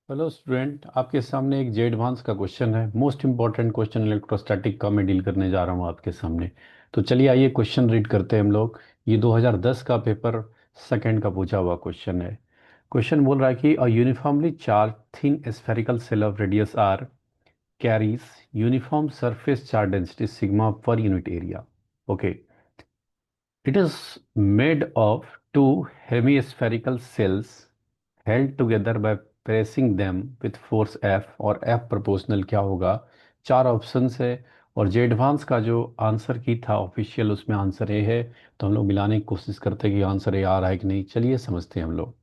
Hello student, आपके सामने एक जे एडवांस का क्वेश्चन है। मोस्ट इंपॉर्टेंट क्वेश्चन इलेक्ट्रोस्टैटिक का मैं डील करने जा रहा हूँ आपके सामने। तो चलिए आइए क्वेश्चन रीड करते हैं हम लोग। ये 2010 का पेपर सेकंड का पूछा हुआ क्वेश्चन है। क्वेश्चन बोल रहा है कि a uniformly charged thin spherical shell of radius R carries uniform surface charge density sigma per unit area. Okay, it is made of two hemispherical cells held together by pressing them with force F और F proportional क्या होगा। चार options है और जे advance का जो answer की था ऑफिशियल उसमें आंसर ए है। तो हम लोग मिलाने की कोशिश करते हैं कि आंसर ए आ रहा है कि नहीं। चलिए समझते हैं हम लोग।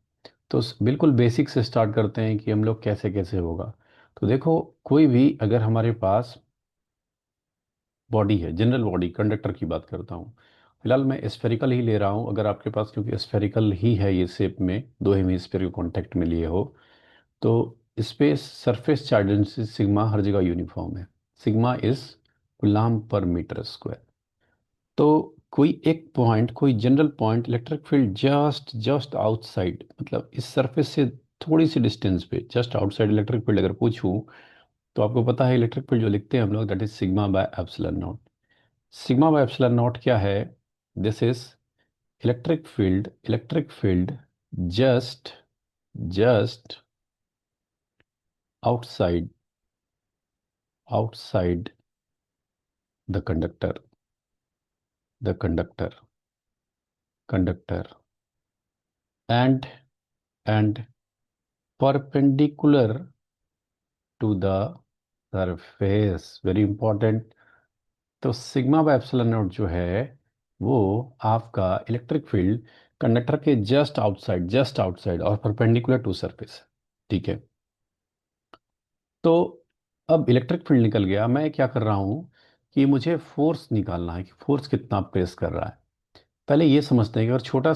तो बिल्कुल बेसिक से स्टार्ट करते हैं कि हम लोग कैसे कैसे होगा। तो देखो, कोई भी अगर हमारे पास बॉडी है, जनरल बॉडी कंडक्टर की बात करता हूँ। फिलहाल मैं स्फेरिकल ही ले रहा हूँ। अगर आपके पास क्योंकि स्फेरिकल ही है ये शेप में, दो हेमीस्फीयर को कांटेक्ट में लिए हो, तो इस पे सरफेस चार्ज डेंसिटी सिग्मा हर जगह यूनिफॉर्म है। सिग्मा इज कूलम्ब पर मीटर स्क्वायर। तो कोई एक पॉइंट, कोई general point, electric field just just outside, मतलब इस सरफेस से थोड़ी सी डिस्टेंस पे जस्ट आउटसाइड इलेक्ट्रिक फील्ड अगर पूछूं, तो आपको पता है इलेक्ट्रिक फील्ड जो लिखते हैं हम लोग, that is sigma by epsilon naught. Sigma by epsilon naught क्या है? This is electric field just just outside outside the conductor the conductor conductor and and perpendicular to the surface. Very important. तो sigma by epsilon naught जो है वो आपका electric field conductor के just outside और perpendicular to surface. ठीक है। तो अब इलेक्ट्रिक फील्ड निकल गया, मैं क्या कर रहा हूँ कि मुझे फोर्स निकालना है कि फोर्स कितना प्रेस कर रहा है। पहले ये समझते हैं कि अगर छोटा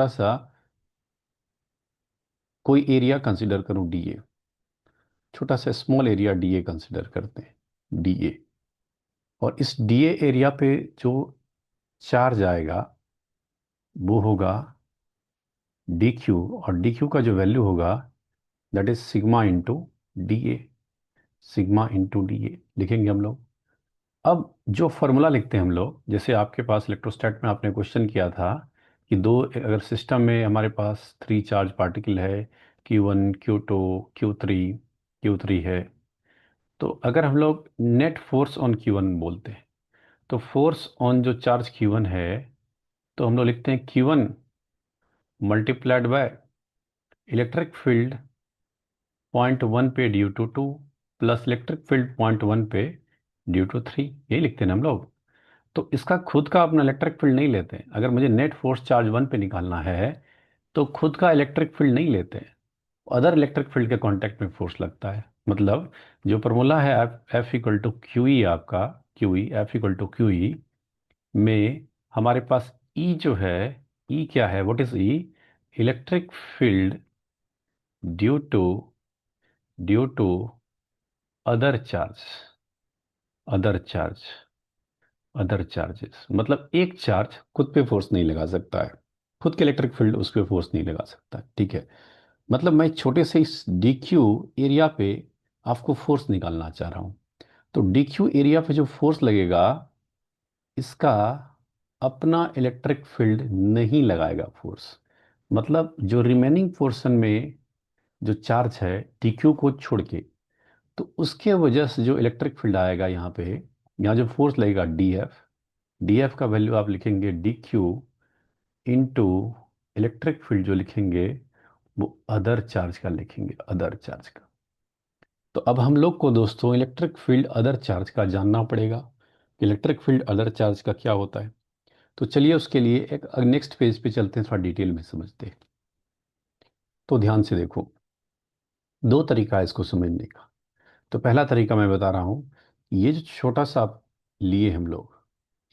सा कोई एरिया कंसिडर करूँ डी ए, छोटा सा small area D A consider करते हैं डी ए। और इस डी ए एरिया पे जो चार्ज आएगा वो होगा डी क्यू, और डी क्यू का जो वैल्यू होगा that is sigma into D A. Sigma into D A लिखेंगे हम लोग। अब जो फॉर्मूला लिखते हैं हम लोग, जैसे आपके पास इलेक्ट्रोस्टैट में आपने क्वेश्चन किया था कि दो अगर सिस्टम में हमारे पास थ्री चार्ज पार्टिकल है, Q1 Q2 Q3 Q3 है, तो अगर हम लोग नेट फोर्स ऑन Q1 बोलते हैं, तो फोर्स ऑन जो चार्ज Q1 है, तो हम लोग लिखते हैं Q1 multiplied by electric field point one पे due to two plus electric field point one पे ड्यू टू थ्री। यही लिखते हैं ना हम लोग। तो इसका खुद का अपना इलेक्ट्रिक फील्ड नहीं लेते हैं। अगर मुझे नेट फोर्स चार्ज वन पे निकालना है तो खुद का इलेक्ट्रिक फील्ड नहीं लेते हैं, अदर इलेक्ट्रिक फील्ड के कांटेक्ट में फोर्स लगता है। मतलब जो फॉर्मूला है F F equal to Q E, आपका Q E, F equal to Q E में हमारे पास ई जो है, ई क्या है, what is E? Electric field due to due to other charge other charge other charges. मतलब एक चार्ज खुद पे फोर्स नहीं लगा सकता है, खुद के इलेक्ट्रिक फील्ड उस पर फोर्स नहीं लगा सकता। ठीक है। मतलब मैं छोटे से इस डी क्यू एरिया पे आपको फोर्स निकालना चाह रहा हूँ। तो डी क्यू एरिया पे जो फोर्स लगेगा, इसका अपना इलेक्ट्रिक फील्ड नहीं लगाएगा फोर्स। मतलब जो रिमेनिंग पोर्शन में जो चार्ज है डी क्यू को छोड़ के, तो उसके वजह से जो इलेक्ट्रिक फील्ड आएगा यहाँ पे, यहाँ जो फोर्स लगेगा डी एफ, डी एफ का वैल्यू आप लिखेंगे D Q into electric field जो लिखेंगे वो अदर चार्ज का लिखेंगे, अदर चार्ज का। तो अब हम लोग को दोस्तों इलेक्ट्रिक फील्ड अदर चार्ज का जानना पड़ेगा। इलेक्ट्रिक फील्ड अदर चार्ज का क्या होता है? तो चलिए उसके लिए एक नेक्स्ट पेज पे चलते हैं, थोड़ा डिटेल में समझते हैं। तो ध्यान से देखो, दो तरीका है इसको समझने का। तो पहला तरीका मैं बता रहा हूँ, ये जो छोटा सा लिए हम लोग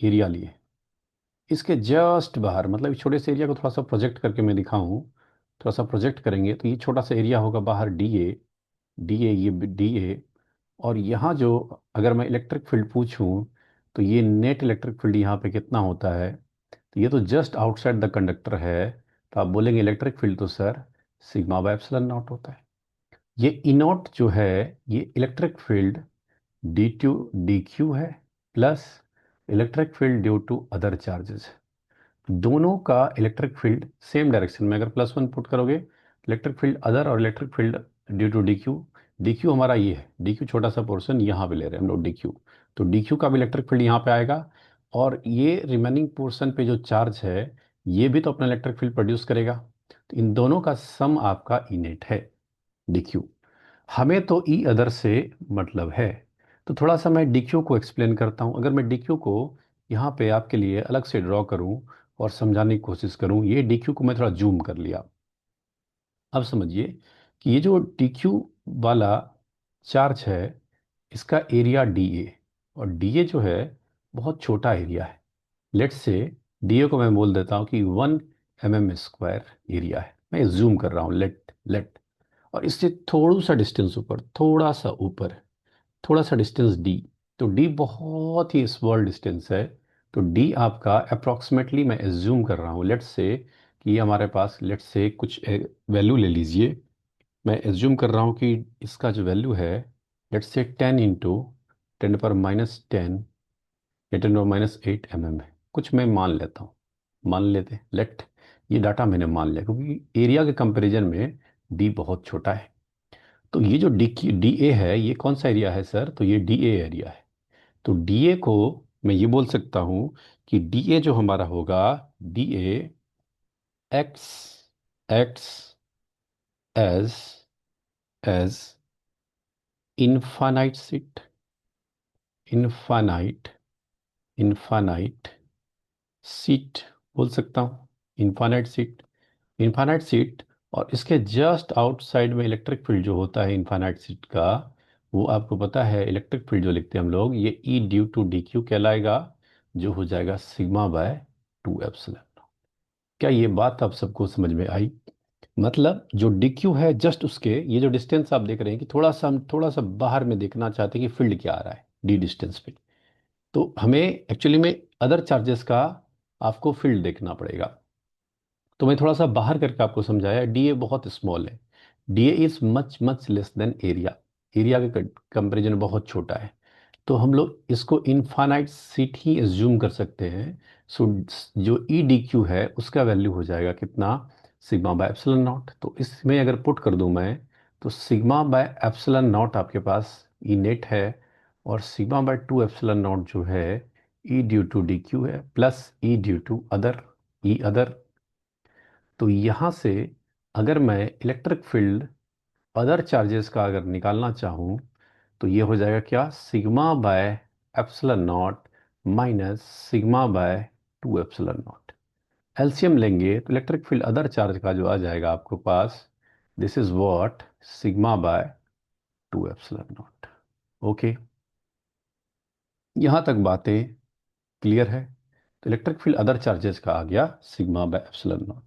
एरिया लिए, इसके जस्ट बाहर, मतलब इस छोटे से एरिया को थोड़ा सा प्रोजेक्ट करके मैं दिखाऊं, थोड़ा सा प्रोजेक्ट करेंगे तो ये छोटा सा एरिया होगा बाहर डी ए, डी ए, ये डी ए। और यहाँ जो, अगर मैं इलेक्ट्रिक फील्ड पूछूं, तो ये नेट इलेक्ट्रिक फील्ड यहाँ पे कितना होता है? तो ये तो जस्ट आउटसाइड द कंडक्टर है। तो आप बोलेंगे इलेक्ट्रिक फील्ड तो sir sigma by epsilon naught होता है। ये ई नॉट जो है, ये इलेक्ट्रिक फील्ड डी क्यू है, plus electric field due to other charges. दोनों का इलेक्ट्रिक फील्ड सेम डायरेक्शन में, अगर प्लस वन पुट करोगे, इलेक्ट्रिक फील्ड अदर और electric field due to d q. D q हमारा ये है, डी क्यू छोटा सा पोर्शन यहाँ पे ले रहे हैं हम लोग डी क्यू। तो डी क्यू का भी इलेक्ट्रिक फील्ड यहाँ पे आएगा, और ये रिमेनिंग पोर्शन पे जो चार्ज है, ये भी तो अपना इलेक्ट्रिक फील्ड प्रोड्यूस करेगा। तो इन दोनों का सम आपका ई नेट है, डी क्यू। हमें तो ई अदर से मतलब है। तो थोड़ा सा मैं डी क्यू को एक्सप्लेन करता हूँ। अगर मैं डी क्यू को यहाँ पे आपके लिए अलग से ड्रॉ करूँ और समझाने की कोशिश करूँ, ये डी क्यू को मैं थोड़ा जूम कर लिया। अब समझिए कि ये जो डी क्यू वाला चार्ज है, इसका एरिया डी ए, और डी ए जो है बहुत छोटा एरिया है। लेट से डी ए को मैं बोल देता हूँ कि 1 mm² एरिया है। मैं जूम कर रहा हूँ, लेट। और इससे थोड़ा सा डिस्टेंस ऊपर, थोड़ा सा ऊपर, थोड़ा सा डिस्टेंस डी। तो डी बहुत ही स्मॉल डिस्टेंस है। तो डी आपका अप्रोक्सीमेटली, मैं एज्यूम कर रहा हूँ, लेट्स से कि ये हमारे पास, लेट्स से कुछ वैल्यू ले लीजिए। मैं एज्यूम कर रहा हूँ कि इसका जो वैल्यू है, लेट्स से 10 × 10⁻⁻10 या 10⁻⁸ है। कुछ मैं मान लेता हूँ, मान लेते लेट। ये डाटा मैंने मान लिया, क्योंकि एरिया के कंपैरिजन में डी बहुत छोटा है। तो ये जो डी ए है, ये कौन सा एरिया है सर? तो ये डी ए एरिया है। तो डी ए को मैं ये बोल सकता हूँ कि डी ए जो हमारा होगा, d A x x as as infinite sheet, infinite infinite sheet बोल सकता हूँ, इनफानाइट सीट, इनफानाइट सीट। और इसके जस्ट आउटसाइड में इलेक्ट्रिक फील्ड जो होता है इनफानाइट सीट का, वो आपको पता है, इलेक्ट्रिक फील्ड जो लिखते हैं हम लोग, ये ई ड्यू टू डी क्यू कहलाएगा, जो हो जाएगा σ/2 एप्सिलॉन। क्या ये बात आप सबको समझ में आई? मतलब जो डी क्यू है, जस्ट उसके ये जो डिस्टेंस आप देख रहे हैं, कि थोड़ा सा हम थोड़ा सा बाहर में देखना चाहते हैं कि फील्ड क्या आ रहा है डी डिस्टेंस पे। तो हमें एक्चुअली में अदर चार्जेस का आपको फील्ड देखना पड़ेगा। तो मैं थोड़ा सा बाहर करके आपको समझाया, डीए बहुत स्मॉल है, DA is much much less than area, area के कंपेरिजन में बहुत छोटा है। तो हम लोग इसको इनफाइनाइट सीट ही एज्यूम कर सकते हैं। सो जो ई डी क्यू है, उसका वैल्यू हो जाएगा कितना, σ/ε0। तो इसमें अगर पुट कर दूं मैं, तो σ/ε0 आपके पास ई नेट है, और σ/2 एप्सिलॉन नॉट जो है E due to d q है, plus E due to other, E other. तो यहाँ से अगर मैं इलेक्ट्रिक फील्ड अदर चार्जेस का अगर निकालना चाहूँ, तो ये हो जाएगा क्या, σ/ε0 माइनस σ/2 एप्सिलॉन नॉट। एलसीएम लेंगे तो इलेक्ट्रिक फील्ड अदर चार्ज का जो आ जाएगा आपको पास, this is what, σ/2 epsilon nought. Okay, यहाँ तक बातें क्लियर है? तो इलेक्ट्रिक फील्ड अदर चार्जेस का आ गया σ/ε0।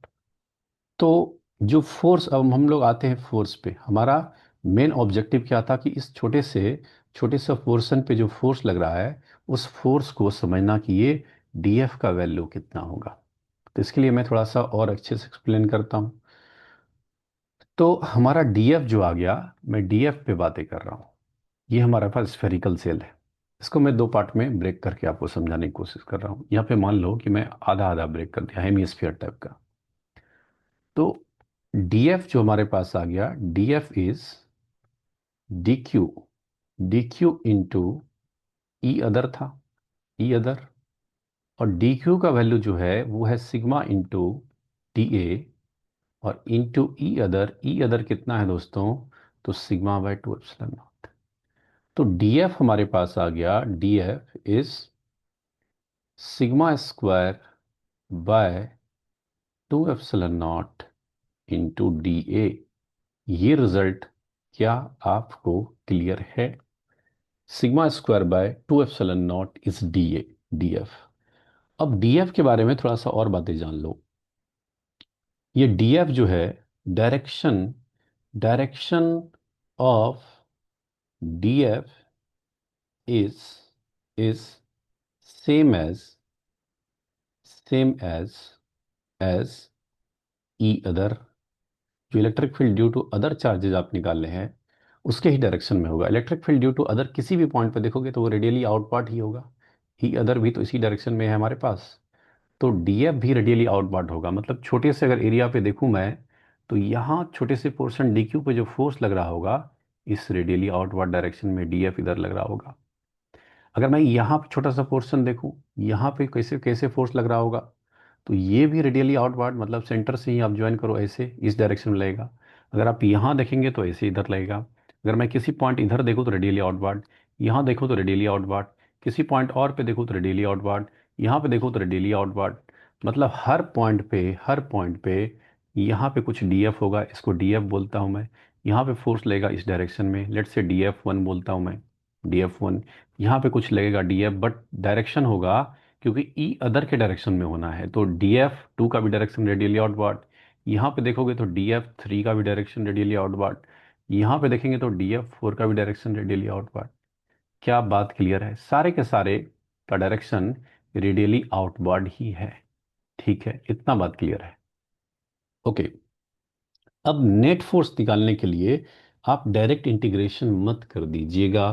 तो जो फोर्स, अब हम लोग आते हैं फोर्स पे। हमारा मेन ऑब्जेक्टिव क्या था कि इस छोटे से पोर्शन पे जो फोर्स लग रहा है, उस फोर्स को समझना कि ये डीएफ का वैल्यू कितना होगा। तो इसके लिए मैं थोड़ा सा और अच्छे से एक्सप्लेन करता हूँ। तो हमारा डीएफ जो आ गया, मैं डीएफ पे बातें कर रहा हूँ। ये हमारे पास स्फेरिकल सेल है। इसको मैं दो पार्ट में ब्रेक करके आपको समझाने की कोशिश कर रहा हूँ। यहाँ पे मान लो कि मैं आधा आधा ब्रेक कर दिया, हेमिस्फीयर टाइप का। तो डीएफ जो हमारे पास आ गया, DF is D q, d Q into E other था, ई अदर। और डी क्यू का वैल्यू जो है वो है सिग्मा इंटू डी ए, और इंटू ई अदर कितना है दोस्तों, तो σ/2 एप्सिलॉन नॉट। तो डीएफ हमारे पास आ गया, DF is σ² / 2 epsilon not into D A. ये रिजल्ट क्या आपको क्लियर है? σ² / 2 epsilon nought is D A, D F. अब डी एफ के बारे में थोड़ा सा और बातें जान लो। ये डी एफ जो है, direction direction of D F is is same as as E other. जो electric field due to other charges आप निकाल रहे हैं, उसके ही डायरेक्शन में होगा। Electric field due to other किसी भी पॉइंट पे देखोगे तो वो रेडियली आउटवार्ड ही होगा। ही अदर भी तो इसी डायरेक्शन में है हमारे पास। तो डीएफ भी रेडियली आउटवार्ड होगा। मतलब छोटे से अगर एरिया पे देखूं मैं, तो यहाँ छोटे से पोर्शन डी क्यू पे जो फोर्स लग रहा होगा, इस रेडियली आउटवार्ड डायरेक्शन में डीएफ इधर लग रहा होगा। अगर मैं यहाँ पे छोटा सा पोर्शन देखूं, यहाँ पे कैसे कैसे फोर्स लग रहा होगा, तो ये भी रेडियली आउटवार्ड, मतलब सेंटर से ही आप ज्वाइन करो ऐसे इस डायरेक्शन में लगेगा। अगर आप यहाँ देखेंगे तो ऐसे इधर लगेगा। अगर मैं किसी पॉइंट इधर देखूँ तो रेडियली आउटवार्ड, यहाँ देखूँ तो रेडियली आउटवार्ड, किसी पॉइंट और पे देखूँ तो रेडियली आउटवार्ड, यहाँ पे देखूँ तो रेडियली आउटवार्ड। मतलब हर पॉइंट पे यहाँ पे कुछ डीएफ होगा, इसको डीएफ बोलता हूँ मैं। यहाँ पे फोर्स लगेगा इस डायरेक्शन में, लेट से डीएफ 1 बोलता हूँ मैं, डीएफ 1। यहाँ पे कुछ लगेगा डीएफ, बट डायरेक्शन होगा क्योंकि ई अदर के डायरेक्शन में होना है, तो डीएफ 2 का भी डायरेक्शन रेडियली आउटवर्ड। यहाँ पे देखोगे तो डीएफ 3 का भी डायरेक्शन रेडियली आउटवर्ड। यहाँ पे देखेंगे तो डीएफ 4 का भी डायरेक्शन रेडियली आउटवर्ड। क्या बात क्लियर है? सारे के सारे का डायरेक्शन रेडियली आउटवर्ड ही है। ठीक है, इतना बात क्लियर है। ओके। अब नेट फोर्स निकालने के लिए आप डायरेक्ट इंटीग्रेशन मत कर दीजिएगा,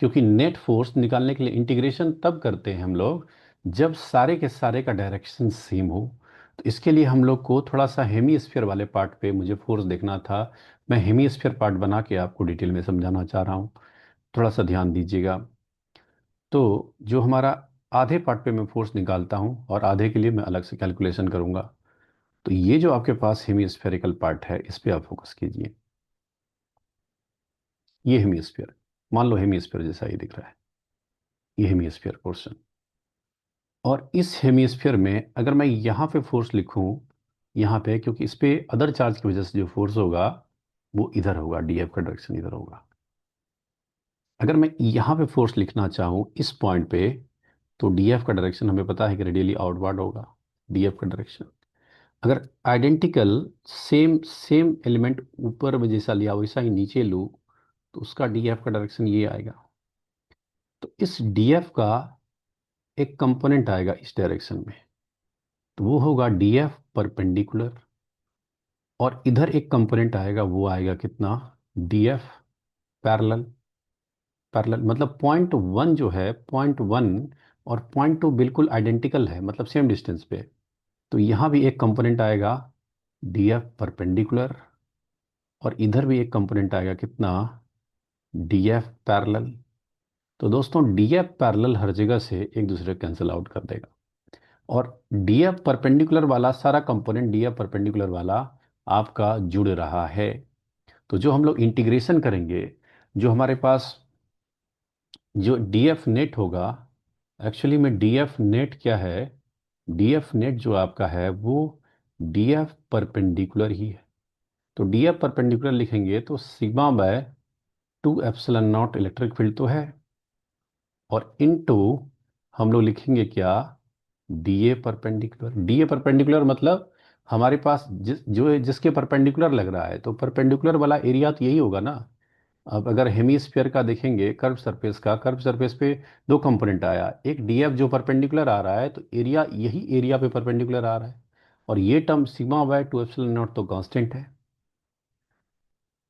क्योंकि नेट फोर्स निकालने के लिए इंटीग्रेशन तब करते हैं हम लोग जब सारे के सारे का डायरेक्शन सेम हो। तो इसके लिए हम लोग को थोड़ा सा हेमी वाले पार्ट पे मुझे फोर्स देखना था। मैं हेमी पार्ट बना के आपको डिटेल में समझाना चाह रहा हूँ, थोड़ा सा ध्यान दीजिएगा। तो जो हमारा आधे पार्ट पे मैं फोर्स निकालता हूँ और आधे के लिए मैं अलग से कैलकुलेशन करूँगा। तो ये जो आपके पास हेमी पार्ट है, इस पे आप फोकस कीजिए। ये हेमिस्फीयर, मान लो हेमिस्फीयर जैसा ही दिख रहा है, ये हेमिस्फीयर पोर्शन। और इस हेमिस्फीयर में अगर मैं यहाँ पे फोर्स लिखूँ, यहाँ पे, क्योंकि इस पे अदर चार्ज की वजह से जो फोर्स होगा वो इधर होगा, डीएफ का डायरेक्शन इधर होगा। अगर मैं यहाँ पे फोर्स लिखना चाहूँ इस पॉइंट पे, तो डीएफ का डायरेक्शन हमें पता है कि रेडियली आउटवर्ड होगा, डीएफ का डायरेक्शन। अगर आइडेंटिकल सेम सेम एलिमेंट ऊपर में जैसा लिया वैसा ही नीचे लूँ, तो उसका डीएफ का डायरेक्शन ये आएगा। तो इस डीएफ का एक कंपोनेंट आएगा इस डायरेक्शन में, तो वो होगा डीएफ परपेंडिकुलर। और इधर एक कंपोनेंट आएगा, वो आएगा कितना, डीएफ पैरेलल। पैरेलल मतलब पॉइंट 1 जो है, पॉइंट 1 और पॉइंट 2 बिल्कुल आइडेंटिकल है, मतलब सेम डिस्टेंस पे। तो यहाँ भी एक कंपोनेंट आएगा डीएफ परपेंडिकुलर, और इधर भी एक कंपोनेंट आएगा कितना, डीएफ पैरेलल। तो दोस्तों डीएफ पैरेलल हर जगह से एक दूसरे कैंसिल आउट कर देगा, और डीएफ परपेंडिकुलर वाला सारा कंपोनेंट डीएफ परपेंडिकुलर वाला आपका जुड़ रहा है। तो जो हम लोग इंटीग्रेशन करेंगे, जो हमारे पास जो डीएफ नेट होगा, एक्चुअली में डीएफ नेट क्या है, डीएफ नेट जो आपका है वो डीएफ परपेंडिकुलर ही है। तो डीएफ परपेंडिकुलर लिखेंगे तो sigma by 2 epsilon not electric field तो है, और इनटू हम लोग लिखेंगे क्या, डी ए परपेंडिकुलर मतलब हमारे पास जिसके परपेंडिकुलर लग रहा है, तो परपेंडिकुलर वाला एरिया तो यही होगा ना। अब अगर हेमीस्फीयर का देखेंगे, कर्व सरफेस पे दो कंपोनेंट आया, एक डीएफ जो परपेंडिकुलर आ रहा है, तो एरिया यही एरिया पे परपेंडिकुलर आ रहा है। और ये term sigma by 2 epsilon naught तो कांस्टेंट है।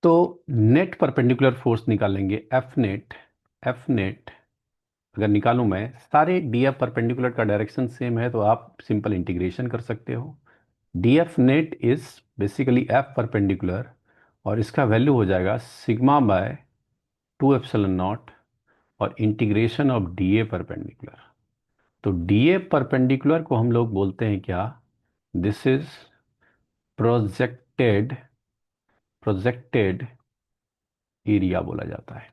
तो नेट परपेंडिकुलर फोर्स निकालेंगे, एफ नेट अगर निकालूं मैं, सारे डीएफ परपेंडिकुलर का डायरेक्शन सेम है, तो आप सिंपल इंटीग्रेशन कर सकते हो। DF net is basically F perpendicular, और इसका वैल्यू हो जाएगा सिग्मा बाय 2 एप्सिलॉन नॉट, और इंटीग्रेशन ऑफ डीए परपेंडिकुलर। तो डीए परपेंडिकुलर को हम लोग बोलते हैं क्या, this is projected projected area बोला जाता है,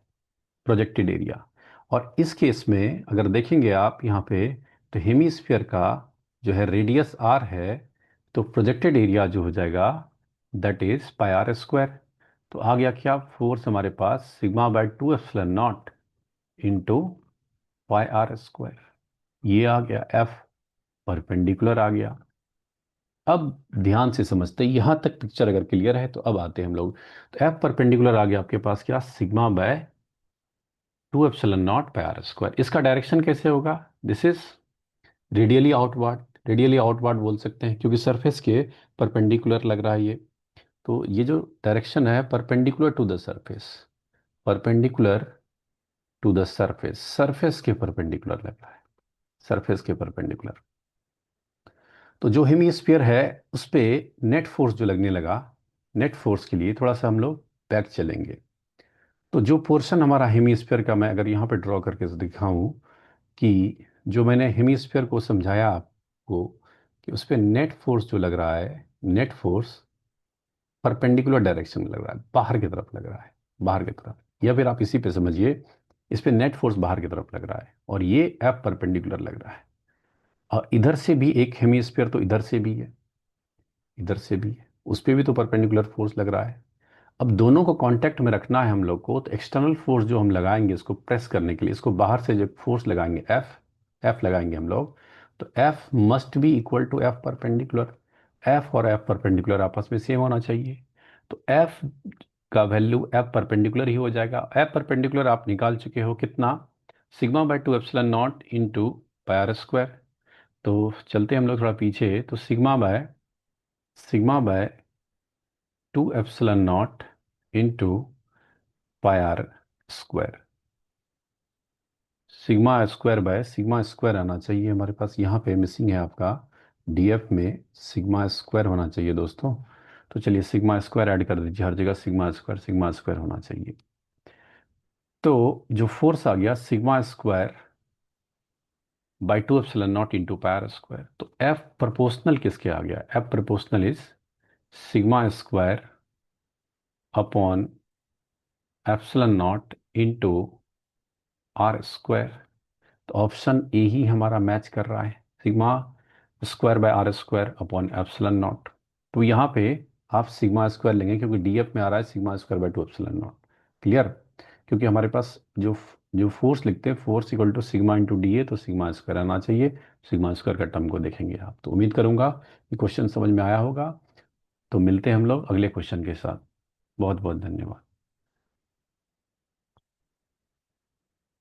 प्रोजेक्टेड एरिया। और इस केस में अगर देखेंगे आप यहाँ पे, तो हेमीस्फीयर का जो है रेडियस आर है, तो प्रोजेक्टेड एरिया जो हो जाएगा that is pi are square. तो आ गया क्या, फोर्स हमारे पास sigma by 2 epsilon not into pi are square. ये आ गया एफ परपेंडिकुलर आ गया। अब ध्यान से समझते हैं, यहां तक पिक्चर अगर क्लियर है तो अब आते हैं हम लोग। तो एफ परपेंडिकुलर आ गया आपके पास क्या, sigma by 2 epsilon naught pi are square. इसका डायरेक्शन कैसे होगा, this is radially outward. Radially outward बोल सकते हैं क्योंकि सरफेस के परपेंडिकुलर लग रहा है ये। तो ये जो डायरेक्शन है perpendicular to the surface, perpendicular to the surface, surface के परपेंडिकुलर लग रहा है, सरफेस के परपेंडिकुलर। तो जो हेमीस्फीयर है उस पे नेट फोर्स जो लगने लगा, नेट फोर्स के लिए थोड़ा सा हम लोग बैक चलेंगे। तो जो पोर्शन हमारा हेमीस्फीयर का, मैं अगर यहाँ पे ड्रॉ करके दिखाऊं कि जो मैंने हेमीस्फीयर को समझाया आपको कि उस पे नेट फोर्स जो लग रहा है, नेट फोर्स परपेंडिकुलर डायरेक्शन में लग रहा है, बाहर की तरफ लग रहा है, बाहर की तरफ। या फिर आप इसी पे समझिए, इस पे नेट फोर्स बाहर की तरफ लग रहा है और ये एफ परपेंडिकुलर लग रहा है। और इधर से भी एक हेमीस्फीयर, तो इधर से भी है, इधर से भी है, उस पे भी तो परपेंडिकुलर फोर्स लग रहा है। अब दोनों को कांटेक्ट में रखना है हम लोग को, तो एक्सटर्नल फोर्स जो हम लगाएंगे इसको प्रेस करने के लिए, इसको बाहर से जो फोर्स लगाएंगे एफ, एफ लगाएंगे हम लोग, तो F must be equal to F perpendicular. F और एफ परपेंडिकुलर आपस में सेम होना चाहिए। तो एफ का वैल्यू एफ परपेंडिकुलर ही हो जाएगा। एफ परपेंडिकुलर आप निकाल चुके हो कितना, sigma by two epsilon not into pi are square. तो चलते हैं हम लोग थोड़ा पीछे, तो sigma by two epsilon not into pi are square, sigma square by sigma square आना चाहिए हमारे पास, यहाँ पे मिसिंग है आपका डीएफ में, सिग्मा स्क्वायर होना चाहिए दोस्तों। तो चलिए सिग्मा स्क्वायर ऐड कर दीजिए, हर जगह सिग्मा स्क्वायर होना चाहिए। तो जो फोर्स आ गया sigma square by two epsilon not into pi are square. तो एफ प्रोपोर्शनल किसके आ गया, F proportional is sigma square upon epsilon not into r square. तो ऑप्शन ए ही हमारा मैच कर रहा है, sigma square by r square upon epsilon naught. तो यहाँ पे आप सिग्मा स्क्वायर लेंगे क्योंकि डीएफ में आ रहा है sigma square by two epsilon naught. Clear, क्योंकि हमारे पास जो फोर्स लिखते हैं, force equal to sigma into D A, तो सिग्मा स्क्वायर आना चाहिए। सिग्मा स्क्वायर का टर्म को देखेंगे आप। तो उम्मीद करूंगा कि क्वेश्चन समझ में आया होगा। तो मिलते हैं हम लोग अगले क्वेश्चन के साथ। बहुत बहुत धन्यवाद।